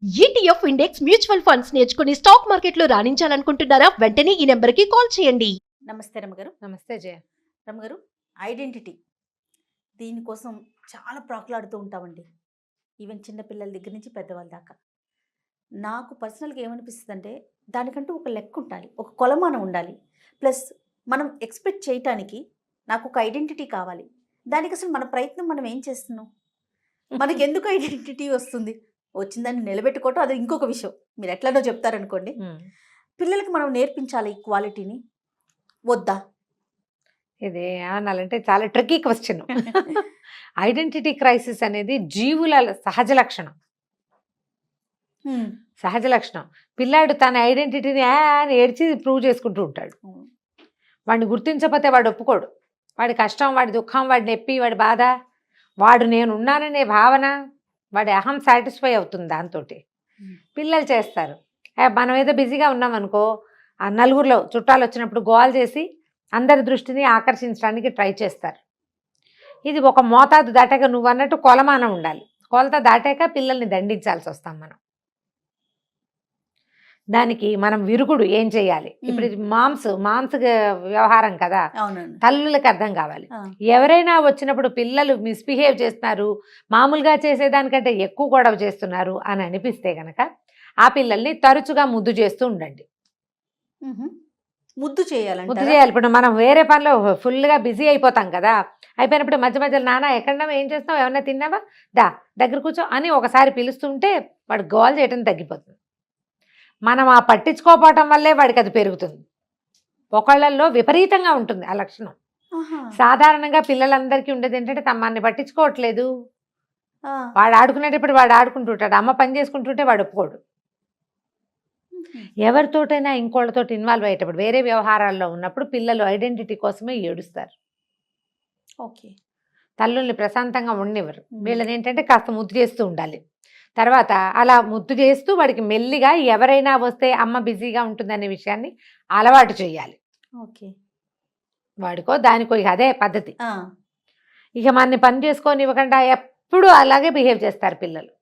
ETF index mutual funds నేర్చుకుని stock మార్కెట్లో రాణించాలనుకుంటున్నారా? వెంటనే ఈ నెంబర్కి కాల్ చేయండి. నమస్తే రమ్మగారు. నమస్తే జయ. రమ్మగారు, ఐడెంటిటీ దీనికోసం చాలా ప్రాకులాడుతూ ఉంటామండి. ఈవెన్ చిన్నపిల్లల దగ్గర నుంచి పెద్దవాళ్ళ దాకా. నాకు పర్సనల్గా ఏమనిపిస్తుంది అంటే దానికంటూ ఒక లెక్క ఉండాలి, ఒక కొలమానం ఉండాలి. ప్లస్ మనం ఎక్స్పెక్ట్ చేయటానికి నాకు ఒక ఐడెంటిటీ కావాలి. దానికి అసలు మన ప్రయత్నం మనం ఏం చేస్తున్నాం? మనకి ఎందుకు ఐడెంటిటీ వస్తుంది? వచ్చిందాన్ని నిలబెట్టుకోవటం అది ఇంకొక విషయం. మీరు ఎట్లానో చెప్తారనుకోండి. పిల్లలకి మనం నేర్పించాలి ఈ క్వాలిటీని వద్దా? ఇది ఏమనాలంటే చాలా ట్రిక్కీ క్వశ్చన్. ఐడెంటిటీ క్రైసిస్ అనేది జీవుల సహజ లక్షణం. సహజ లక్షణం. పిల్లాడు తన ఐడెంటిటీని అని ఏడ్చి ప్రూవ్ చేసుకుంటూ ఉంటాడు. వాడిని గుర్తించకపోతే వాడు ఒప్పుకోడు. వాడి కష్టం, వాడి దుఃఖం, వాడి నొప్పి, వాడి బాధ, వాడు నేను ఉన్నాననే భావన, వాడి అహం సాటిస్ఫై అవుతుంది దాంతో. పిల్లలు చేస్తారు. మనం ఏదో బిజీగా ఉన్నామనుకో, ఆ నలుగురిలో చుట్టాలు వచ్చినప్పుడు గోల్ చేసి అందరి దృష్టిని ఆకర్షించడానికి ట్రై చేస్తారు. ఇది ఒక మోతాదు దాటాక నువ్వు అన్నట్టు కొలమానం ఉండాలి. కొలత దాటాక పిల్లల్ని దండించాల్సి వస్తాం మనం. దానికి మనం విరుగుడు ఏం చేయాలి? ఇప్పుడు ఇది మాంస వ్యవహారం కదా, తల్లులకు అర్థం కావాలి. ఎవరైనా వచ్చినప్పుడు పిల్లలు మిస్బిహేవ్ చేస్తున్నారు, మామూలుగా చేసేదానికంటే ఎక్కువ గొడవ చేస్తున్నారు అని అనిపిస్తే గనక ఆ పిల్లల్ని తరచుగా ముద్దు చేస్తూ ఉండండి. ముద్దు చేయాలి. ఇప్పుడు మనం వేరే పనిలో ఫుల్గా బిజీ అయిపోతాం కదా, అయిపోయినప్పుడు మధ్య మధ్యలో నాన్న ఎక్కడన్నా ఏం చేస్తావు, ఏమన్నా తిన్నావా, దగ్గర కూర్చో అని ఒకసారి పిలుస్తుంటే వాడు గోల్ చేయటం తగ్గిపోతుంది. మనం ఆ పట్టించుకోపోవటం వల్లే వాడికి అది పెరుగుతుంది. ఒకళ్ళల్లో విపరీతంగా ఉంటుంది ఆ లక్షణం. సాధారణంగా పిల్లలందరికీ ఉండేది ఏంటంటే తమ్మాన్ని పట్టించుకోవట్లేదు. వాడు ఆడుకునేటప్పుడు వాడు ఆడుకుంటుంటాడు, అమ్మ పని చేసుకుంటుంటే వాడు ఒప్పుకోడు. ఎవరితోటైనా ఇంకోళ్ళతో ఇన్వాల్వ్ అయ్యేటప్పుడు వేరే వ్యవహారాల్లో ఉన్నప్పుడు పిల్లలు ఐడెంటిటీ కోసమే ఏడుస్తారు. ఓకే. తల్లుల్ని ప్రశాంతంగా ఉండనివ్వరు. వీళ్ళని ఏంటంటే కాస్త ముద్దు చేస్తూ ఉండాలి. తర్వాత అలా ముద్దు చేస్తూ వాడికి మెల్లిగా ఎవరైనా వస్తే అమ్మ బిజీగా ఉంటుందనే విషయాన్ని అలవాటు చేయాలి. ఓకే. వాడికో దానికో ఇక అదే పద్ధతి. ఇక మనని పని చేసుకొని ఇవ్వకుండా ఎప్పుడు అలాగే బిహేవ్ చేస్తారు పిల్లలు.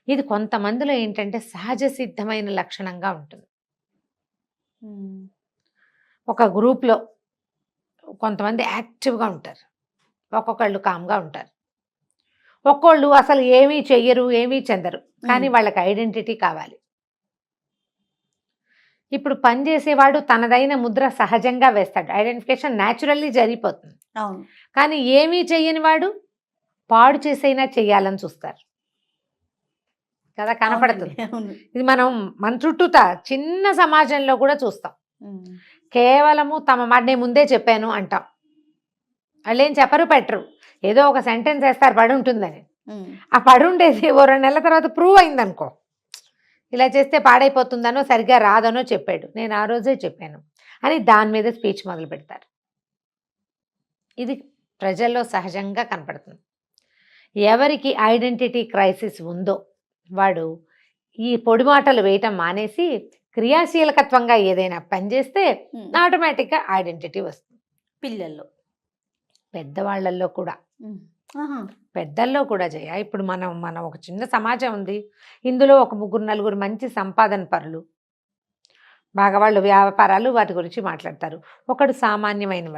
ఇది కొంతమందిలో ఏంటంటే సహజ సిద్ధమైన లక్షణంగా ఉంటుంది. ఒక గ్రూప్లో కొంతమంది యాక్టివ్గా ఉంటారు, ఒక్కొక్కళ్ళు కామ్గా ఉంటారు, ఒక్కోళ్ళు అసలు ఏమీ చెయ్యరు, ఏమీ చెందరు. కానీ వాళ్ళకి ఐడెంటిటీ కావాలి. ఇప్పుడు పనిచేసేవాడు తనదైన ముద్ర సహజంగా వేస్తాడు, ఐడెంటిఫికేషన్ న్యాచురల్లీ జరిగిపోతుంది. కానీ ఏమీ చెయ్యని వాడు పాడు చేసైనా చెయ్యాలని చూస్తారు కదా, కనపడుతుంది. ఇది మనం మన చుట్టూతా చిన్న సమాజంలో కూడా చూస్తాం. కేవలము తమ మాట నేను ముందే చెప్పాను అంటాం. వాళ్ళు ఏం చెప్పరు, పెట్టరు, ఏదో ఒక సెంటెన్స్ వేస్తారు పడి ఉంటుందని. ఆ పడి ఉండేది ఓ 2 నెలల తర్వాత ప్రూవ్ అయిందనుకో, ఇలా చేస్తే పాడైపోతుందనో సరిగ్గా రాదనో చెప్పాడు, నేను ఆ రోజే చెప్పాను అని దాని మీద స్పీచ్ మొదలు పెడతారు. ఇది ప్రజల్లో సహజంగా కనపడుతుంది. ఎవరికి ఐడెంటిటీ క్రైసిస్ ఉందో వాడు ఈ పొడి మాటలు వేయటం మానేసి క్రియాశీలకత్వంగా ఏదైనా పని చేస్తే ఆటోమేటిక్గా ఐడెంటిటీ వస్తుంది. పిల్లల్లో, పెద్దవాళ్ళల్లో కూడా, పెద్దల్లో కూడా జయ. ఇప్పుడు మనం ఒక చిన్న సమాజం ఉంది, ఇందులో ఒక 3-4 మంచి సంపాదన పరులు, బాగా వాళ్ళు వ్యాపారాలు వాటి గురించి మాట్లాడతారు. ఒకడు సామాన్యమైన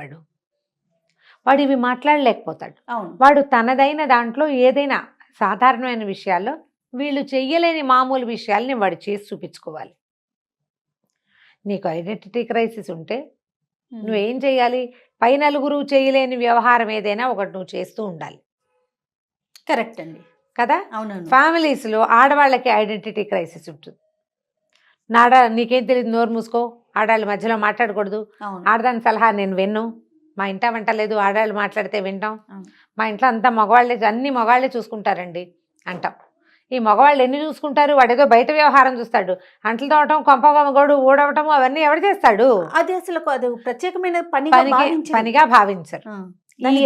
వాడు ఇవి మాట్లాడలేకపోతాడు. వాడు తనదైన దాంట్లో ఏదైనా సాధారణమైన విషయాల్లో వీళ్ళు చెయ్యలేని మామూలు విషయాల్ని వాడు చేసి చూపించుకోవాలి. నీకు ఐడెంటిటీ క్రైసిస్ ఉంటే నువ్వేం చేయాలి? పై నలుగురు చేయలేని వ్యవహారం ఏదైనా ఒకటి నువ్వు చేస్తూ ఉండాలి. కరెక్ట్ అండి, కదా. అవునండి. ఫ్యామిలీస్లో ఆడవాళ్ళకి ఐడెంటిటీ క్రైసిస్ ఉంటుంది. నీకేం తెలియదు, నోరు మూసుకో, ఆడవాళ్ళ మధ్యలో మాట్లాడకూడదు, ఆడదాని సలహా నేను విన్ను, మా ఇంట వంట లేదు, ఆడవాళ్ళు మాట్లాడితే వింటాం, మా ఇంట్లో అంతా మగవాళ్ళే, అన్ని మగవాళ్ళే చూసుకుంటారండి అంటాం. ఈ మగవాళ్ళు ఎన్ని చూసుకుంటారు? వాడేదో బయట వ్యవహారం చూస్తాడు, అంట్లు తోవటం, కొంపగోడు ఊడవటం అవన్నీ ఎవరు చేస్తాడు? అది అసలు ప్రత్యేకమైన పనిగా భావించరు.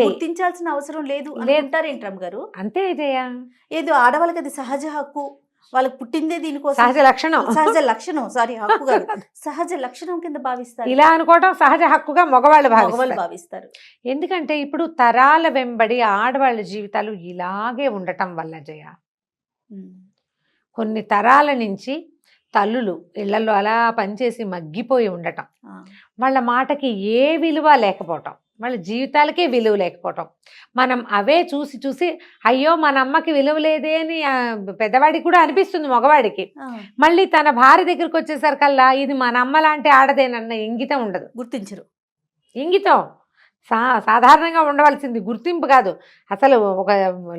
గుర్తించాల్సిన అవసరం లేదు అంటారేంట్రమ్ గారు? అంతే జయ. ఏదో ఆడవాళ్ళకి అది సహజ హక్కు, వాళ్ళకి పుట్టిందే దీనికోసం, సహజ లక్షణం సారీ హక్కు కాదు, సహజ లక్షణం కింద భావిస్తారు. ఇలా అనుకోవటం సహజ హక్కుగా మగవాళ్ళు భావిస్తారు. ఎందుకంటే ఇప్పుడు తరాల వెంబడి ఆడవాళ్ళ జీవితాలు ఇలాగే ఉండటం వల్ల జయ కొన్ని తరాల నుంచి తల్లులు ఇళ్లలో అలా పనిచేసి మగ్గిపోయి ఉండటం, వాళ్ళ మాటకి ఏ విలువ లేకపోవటం, వాళ్ళ జీవితాలకే విలువ లేకపోవటం, మనం అవే చూసి చూసి అయ్యో మన అమ్మకి విలువ లేదే అని పెద్దవాడికి కూడా అనిపిస్తుంది మగవాడికి. మళ్ళీ తన భార్య దగ్గరికి వచ్చేసరికల్లా ఇది మన అమ్మ లాంటి ఆడదేనన్న ఇంగితం ఉండదు, గుర్తించరు. ఇంగితం సాధారణంగా ఉండవలసింది, గుర్తింపు కాదు, అసలు ఒక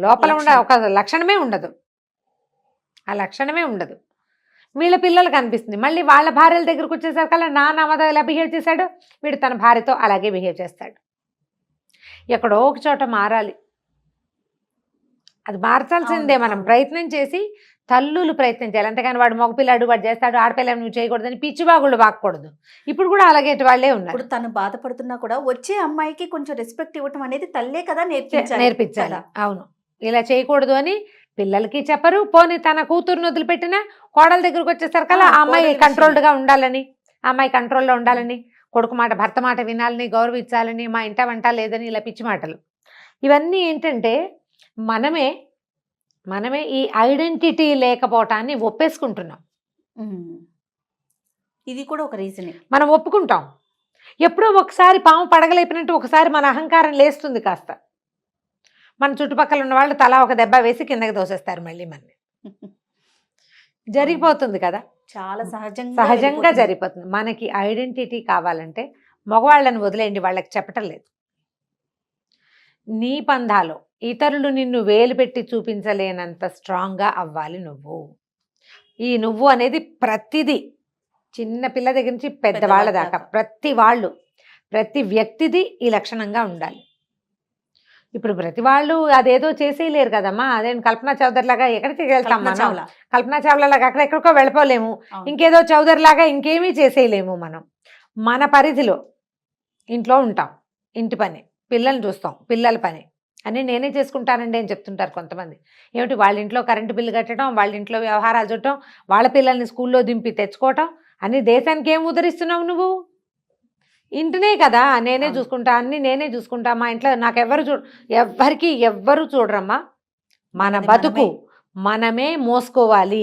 లోపల ఒక లక్షణమే ఉండదు, ఆ లక్షణమే ఉండదు. వీళ్ళ పిల్లలకు అనిపిస్తుంది. మళ్ళీ వాళ్ళ భార్యల దగ్గరకు వచ్చేసరికల్లా నాన్న అమ్మతో ఎలా బిహేవ్ చేశాడు, వీడు తన భార్యతో అలాగే బిహేవ్ చేస్తాడు. ఎక్కడో ఒక చోట మారాలి, అది మార్చాల్సిందే. మనం ప్రయత్నం చేసి తల్లులు ప్రయత్నం చేయాలి, అంతేగాని వాడు మగపిల్లాడు వాడు చేస్తాడు ఆడపిల్ల నువ్వు చేయకూడదని పిచ్చివాగుళ్ళు వాక్కూడదు. ఇప్పుడు కూడా అలాగే వాళ్ళే ఉన్నారు. ఇప్పుడు తను బాధపడుతున్నా కూడా వచ్చే అమ్మాయికి కొంచెం రెస్పెక్ట్ ఇవ్వటం అనేది తల్లే కదా నేర్పించాలి. అవును, ఇలా చేయకూడదు అని పిల్లలకి చెప్పరు. పోనీ తన కూతురుని వదిలిపెట్టిన కోడల దగ్గరకు వచ్చేసరికల్లా ఆ అమ్మాయి కంట్రోల్డ్గా ఉండాలని, ఆ అమ్మాయి కంట్రోల్లో ఉండాలని, కొడుకు మాట భర్త మాట వినాలని, గౌరవించాలని, మా ఇంట వంట లేదని ఇలా పిచ్చి మాటలు. ఇవన్నీ ఏంటంటే మనమే ఈ ఐడెంటిటీ లేకపోవటాన్ని ఒప్పేసుకుంటున్నాం. ఇది కూడా ఒక రీజనే. మనం ఒప్పుకుంటాం. ఎప్పుడో ఒకసారి పాము పడగలేపినట్టు ఒకసారి మన అహంకారం లేస్తుంది కాస్త. మన చుట్టుపక్కల ఉన్న వాళ్ళు తలా ఒక దెబ్బ వేసి కిందకి దోసేస్తారు మళ్ళీ మనని. జరిగిపోతుంది కదా, చాలా సహజంగా జరిగిపోతుంది. మనకి ఐడెంటిటీ కావాలంటే మగవాళ్ళని వదిలేయండి, వాళ్ళకి చెప్పటం లేదు. నీ పంధాలో ఇతరులు నిన్ను వేలు పెట్టి చూపించలేనంత స్ట్రాంగ్గా అవ్వాలి నువ్వు. ఈ నువ్వు అనేది ప్రతిదీ, చిన్న పిల్ల దగ్గర నుంచి పెద్దవాళ్ళ దాకా ప్రతి వ్యక్తిది ఈ లక్షణంగా ఉండాలి. ఇప్పుడు ప్రతి వాళ్ళు అదేదో చేసేయలేరు కదమ్మా. అదే కల్పనా చౌదరి లాగా ఎక్కడికి వెళ్తాం మనం? కల్పనా చావ్లా లాగా అక్కడెక్కడికో వెళ్ళిపోలేము, ఇంకేదో చౌదరి లాగా ఇంకేమీ చేసేయలేము. మనం మన పరిధిలో ఇంట్లో ఉంటాం, ఇంటి పని, పిల్లల్ని చూస్తాం, పిల్లల పని అని నేనే చేసుకుంటానండి అని చెప్తుంటారు కొంతమంది. ఏమిటి వాళ్ళ ఇంట్లో కరెంటు బిల్లు కట్టడం, వాళ్ళ ఇంట్లో వ్యవహారాలు చుట్టడం, వాళ్ళ పిల్లల్ని స్కూల్లో దింపి తెచ్చుకోవటం అని దేశానికి ఏం ఉద్ధరిస్తున్నావు నువ్వు? ఇంటినే కదా నేనే చూసుకుంటా, అన్ని నేనే చూసుకుంటా, మా ఇంట్లో నాకెవ్వరు ఎవ్వరు చూడరమ్మా. మన బతుకు మనమే మోసుకోవాలి.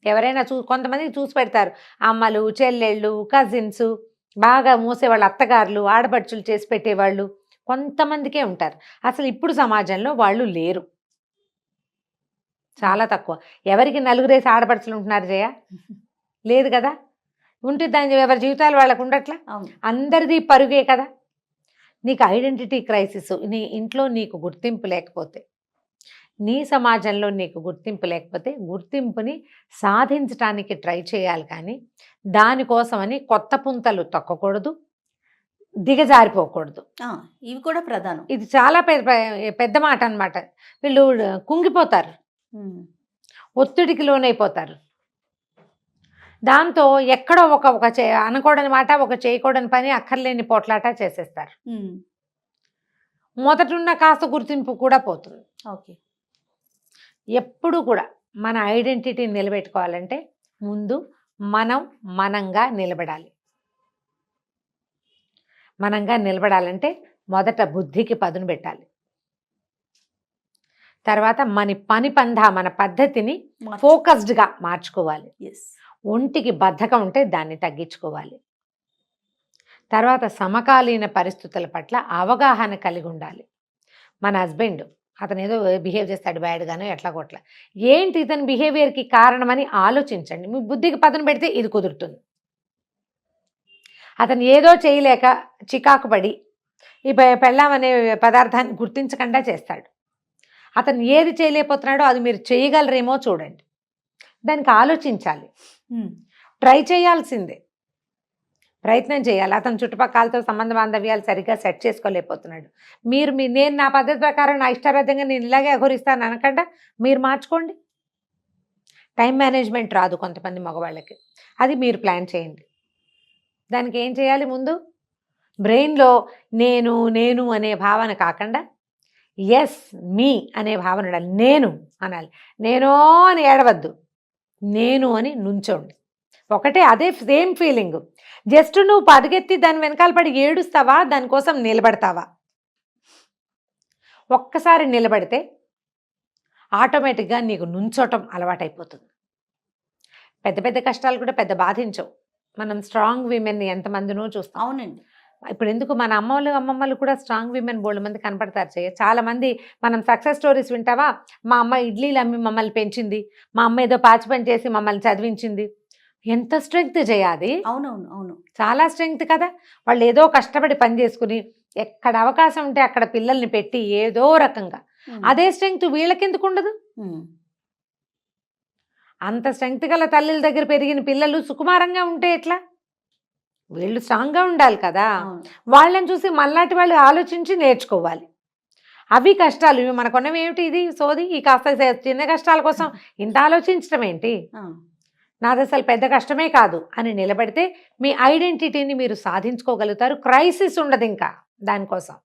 ఎవరైనా కొంతమంది చూసి పెడతారు, అమ్మలు, చెల్లెళ్ళు, కజిన్స్, బాగా మోసేవాళ్ళు, అత్తగారులు, ఆడపడుచులు చేసి పెట్టేవాళ్ళు కొంతమందికే ఉంటారు. అసలు ఇప్పుడు సమాజంలో వాళ్ళు లేరు, చాలా తక్కువ. ఎవరికి నలుగురేసి ఆడపడుచులు ఉంటున్నారు జయ? లేదు కదా. ఉంటే దాని ఎవరి జీవితాలు వాళ్ళకు ఉండట్లా, అందరిది పరుగే కదా. నీకు ఐడెంటిటీ క్రైసిస్, నీ ఇంట్లో నీకు గుర్తింపు లేకపోతే, నీ సమాజంలో నీకు గుర్తింపు లేకపోతే గుర్తింపుని సాధించడానికి ట్రై చేయాలి. కానీ దానికోసమని కొత్త పుంతలు తొక్కకూడదు, దిగజారిపోకూడదు. ఇవి కూడా ప్రధానం. ఇది చాలా పెద్ద మాట అన్నమాట. వీళ్ళు కుంగిపోతారు, ఒత్తిడికి లోనైపోతారు. దాంతో ఎక్కడో ఒక అనకూడని మాట, ఒక చేయకూడని పని, అక్కర్లేని పోట్లాట చేసేస్తారు. మొదటున్న కాస్త గుర్తింపు కూడా పోతుంది. ఓకే, ఎప్పుడు కూడా మన ఐడెంటిటీని నిలబెట్టుకోవాలంటే ముందు మనంగా నిలబడాలి. మనంగా నిలబడాలంటే మొదట బుద్ధికి పదును పెట్టాలి. తర్వాత మన పద్ధతిని ఫోకస్డ్గా మార్చుకోవాలి. ఒంటికి బద్ధకం ఉంటే దాన్ని తగ్గించుకోవాలి. తర్వాత సమకాలీన పరిస్థితుల పట్ల అవగాహన కలిగి ఉండాలి. మన హస్బెండ్ అతను ఏదో బిహేవ్ చేస్తాడు బ్యాడ్గానో ఎట్లా కొట్లా, ఏంటి ఇతని బిహేవియర్కి కారణమని ఆలోచించండి. మీ బుద్ధికి పదును పెడితే ఇది కుదురుతుంది. అతను ఏదో చేయలేక చికాకు పడి ఈ పెళ్ళాం అనే పదార్థాన్ని గుర్తించకుండా చేస్తాడు. అతను ఏది చేయలేకపోతున్నాడో అది మీరు చేయగలరేమో చూడండి, దానికి ఆలోచించాలి, ట్రై చేయాల్సిందే, ప్రయత్నం చేయాలి. అతను చుట్టుపక్కలతో సంబంధ బాంధవ్యాలు సరిగ్గా సెట్ చేసుకోలేకపోతున్నాడు, నేను నా పద్ధతి ప్రకారం నా ఇష్టారాజ్యంగా నేను ఇలాగే అఘోరిస్తాను అనకుండా మీరు మార్చుకోండి. టైం మేనేజ్మెంట్ రాదు కొంతమంది మగవాళ్ళకి, అది మీరు ప్లాన్ చేయండి. దానికి ఏం చేయాలి? ముందు బ్రెయిన్లో నేను అనే భావన కాకుండా ఎస్ మీ అనే భావన ఉండాలి. నేను అనాలి, నేనో అని ఏడవద్దు, నేను అని నుంచోండి. ఒకటే, అదే సేమ్ ఫీలింగ్. జస్ట్ నువ్వు పరుగెత్తి దాని వెనకాల పడి ఏడుస్తావా, దానికోసం నిలబడతావా? ఒక్కసారి నిలబడితే ఆటోమేటిక్గా నీకు నుంచోటం అలవాటైపోతుంది. పెద్ద పెద్ద కష్టాలు కూడా పెద్ద బాధించవు. మనం స్ట్రాంగ్ విమెన్ని ఎంతమందినో చూస్తాం. అవునండి. ఇప్పుడు ఎందుకు మన అమ్మమ్మలు కూడా స్ట్రాంగ్ విమెన్ బోల్డ్ మంది కనపడతారు. చాలా మంది మనం సక్సెస్ స్టోరీస్ వింటావా, మా అమ్మ ఇడ్లీలు అమ్మి మమ్మల్ని పెంచింది, మా అమ్మ ఏదో పాచి పని చేసి మమ్మల్ని చదివించింది. ఎంత స్ట్రెంగ్త్ అది. అవునవును. అవును. చాలా స్ట్రెంగ్త్ కదా. వాళ్ళు ఏదో కష్టపడి పని చేసుకుని ఎక్కడ అవకాశం ఉంటే అక్కడ పిల్లల్ని పెట్టి ఏదో రకంగా, అదే స్ట్రెంగ్త్ వీళ్ళకెందుకు ఉండదు? అంత స్ట్రెంగ్త్ గల తల్లిల దగ్గర పెరిగిన పిల్లలు సుకుమారంగా ఉంటే ఎట్లా? వీళ్ళు స్ట్రాంగ్గా ఉండాలి కదా. వాళ్ళని చూసి మళ్ళాటి వాళ్ళు ఆలోచించి నేర్చుకోవాలి. అవి కష్టాలు ఇవి మనకున్నవి ఏమిటి? ఇది సోది, ఈ కాస్త చిన్న కష్టాల కోసం ఇంత ఆలోచించడం ఏంటి? నాది అసలు పెద్ద కష్టమే కాదు అని నిలబడితే మీ ఐడెంటిటీని మీరు సాధించుకోగలుగుతారు. క్రైసిస్ ఉండదు ఇంకా దానికోసం.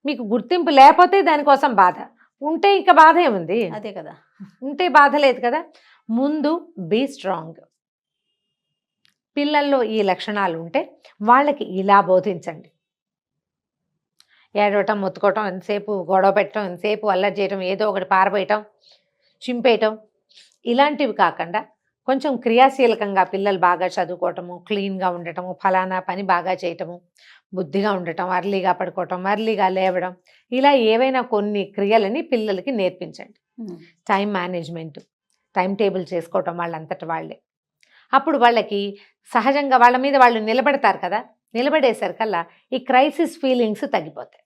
మీకు గుర్తింపు లేకపోతే దానికోసం బాధ, ఉంటే ఇక బాధ ఏముంది? అదే కదా. ఉంటే బాధ లేదు కదా. ముందు బీ స్ట్రాంగ్. పిల్లల్లో ఈ లక్షణాలు ఉంటే వాళ్ళకి ఇలా బోధించండి. ఏడవటం, మొత్తుకోవటం, ఎంతసేపు గొడవ పెట్టడం, ఎంతసేపు అల్లరి చేయటం, ఏదో ఒకటి పారబోయటం, చింపేయటం, ఇలాంటివి కాకుండా కొంచెం క్రియాశీలకంగా పిల్లలు బాగా చదువుకోవటము, క్లీన్గా ఉండటము, ఫలానా పని బాగా చేయటము, బుద్ధిగా ఉండటం, అర్లీగా పడుకోవటం, అర్లీగా లేవడం, ఇలా ఏవైనా కొన్ని క్రియలని పిల్లలకి నేర్పించండి. టైం మేనేజ్మెంట్, టైం టేబుల్ చేసుకోవటం వాళ్ళంతట వాళ్ళే. అప్పుడు వాళ్ళకి సహజంగా వాళ్ళ మీద వాళ్ళు నిలబడతారు కదా. నిలబడేసరికల్లా ఈ క్రైసిస్ ఫీలింగ్స్ తగ్గిపోతాయి.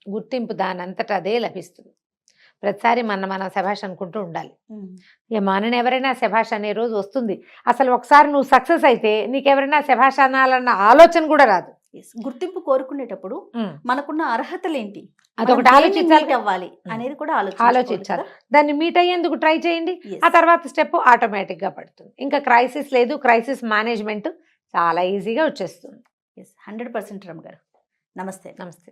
గుర్తింపు దానంతట అదే లభిస్తుంది. ప్రతిసారి మనం శభాష్ అనుకుంటూ ఉండాలి. మనని ఎవరైనా శభాష్ అనే రోజు వస్తుంది. అసలు ఒకసారి నువ్వు సక్సెస్ అయితే నీకెవరైనా శభాష్ అనాలన్న ఆలోచన కూడా రాదు. గుర్తింపు కోరుకునేటప్పుడు మనకున్న అర్హతలు ఏంటి, అదొకటి ఆలోచించాలి. అవ్వాలి అనేది కూడా ఆలోచించాలి. దాన్ని మీట్ అయ్యేందుకు ట్రై చేయండి. ఆ తర్వాత స్టెప్ ఆటోమేటిక్గా పడుతుంది. ఇంకా క్రైసిస్ లేదు. క్రైసిస్ మేనేజ్మెంట్ చాలా ఈజీగా వచ్చేస్తుంది. 100% రమ్మ గారు. నమస్తే. నమస్తే.